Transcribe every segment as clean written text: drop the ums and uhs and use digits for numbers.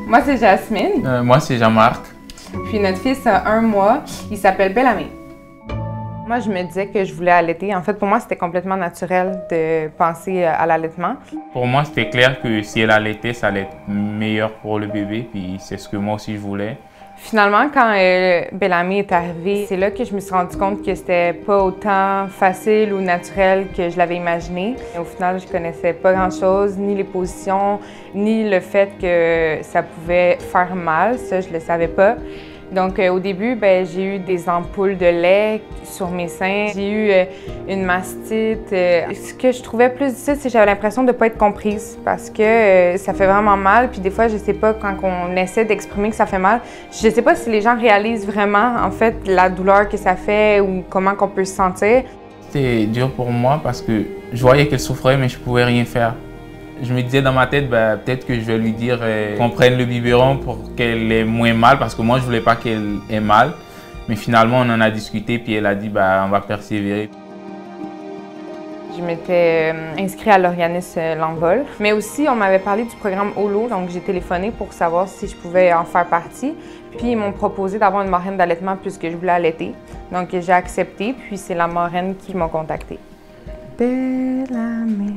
Moi, c'est Jasmine. Moi, c'est Jean-Marc. Puis notre fils a 1 mois. Il s'appelle Bellamé. Moi, je me disais que je voulais allaiter. En fait, pour moi, c'était complètement naturel de penser à l'allaitement. Pour moi, c'était clair que si elle allaitait, ça allait être meilleur pour le bébé. Puis c'est ce que moi aussi je voulais. Finalement, quand Bellamé est arrivé, c'est là que je me suis rendu compte que c'était pas autant facile ou naturel que je l'avais imaginé. Au final, je connaissais pas grand-chose, ni les positions, ni le fait que ça pouvait faire mal. Ça, je le savais pas. Donc, au début, j'ai eu des ampoules de lait sur mes seins. J'ai eu une mastite. Ce que je trouvais plus difficile, c'est que j'avais l'impression de ne pas être comprise parce que ça fait vraiment mal. Puis des fois, je sais pas, quand on essaie d'exprimer que ça fait mal, je sais pas si les gens réalisent vraiment, en fait, la douleur que ça fait ou comment qu'on peut se sentir. C'était dur pour moi parce que je voyais qu'elle souffrait, mais je pouvais rien faire. Je me disais dans ma tête, peut-être que je vais lui dire qu'on prenne le biberon pour qu'elle ait moins mal, parce que moi, je voulais pas qu'elle ait mal. Mais finalement, on en a discuté, puis elle a dit, on va persévérer. Je m'étais inscrite à l'organisme L'Envol. Mais aussi, on m'avait parlé du programme Holo, donc j'ai téléphoné pour savoir si je pouvais en faire partie. Puis ils m'ont proposé d'avoir une marraine d'allaitement puisque je voulais allaiter. Donc j'ai accepté, puis c'est la marraine qui m'a contactée. Bellamé.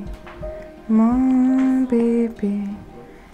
Mon bébé.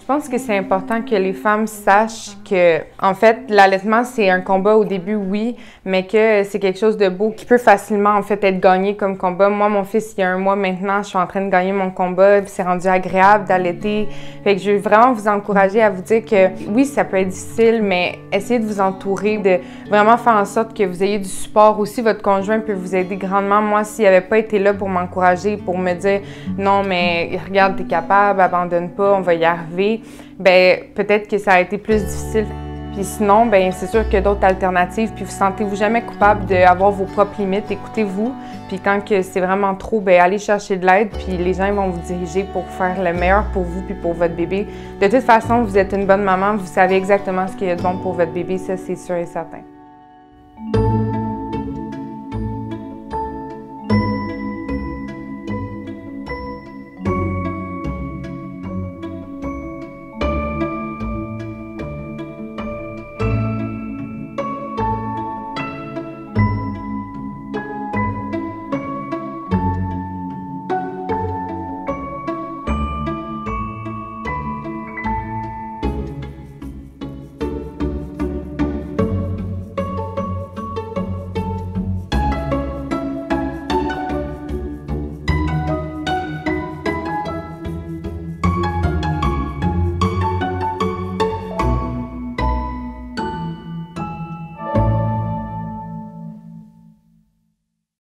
Je pense que c'est important que les femmes sachent que, en fait, l'allaitement, c'est un combat au début, oui, mais que c'est quelque chose de beau qui peut facilement, en fait, être gagné comme combat. Moi, mon fils, il y a 1 mois maintenant, je suis en train de gagner mon combat, puis c'est rendu agréable d'allaiter. Fait que je veux vraiment vous encourager à vous dire que, oui, ça peut être difficile, mais essayez de vous entourer, de vraiment faire en sorte que vous ayez du support. Aussi, votre conjoint peut vous aider grandement. Moi, s'il n'avait pas été là pour m'encourager, pour me dire « Non, mais regarde, t'es capable, abandonne pas, on va y arriver », peut-être que ça a été plus difficile. Puis sinon, c'est sûr qu'il y a d'autres alternatives. Puis vous sentez-vous jamais coupable d'avoir vos propres limites. Écoutez-vous. Puis quand c'est vraiment trop, allez chercher de l'aide. Puis les gens vont vous diriger pour faire le meilleur pour vous puis pour votre bébé. De toute façon, vous êtes une bonne maman. Vous savez exactement ce qu'il y a de bon pour votre bébé. Ça, c'est sûr et certain.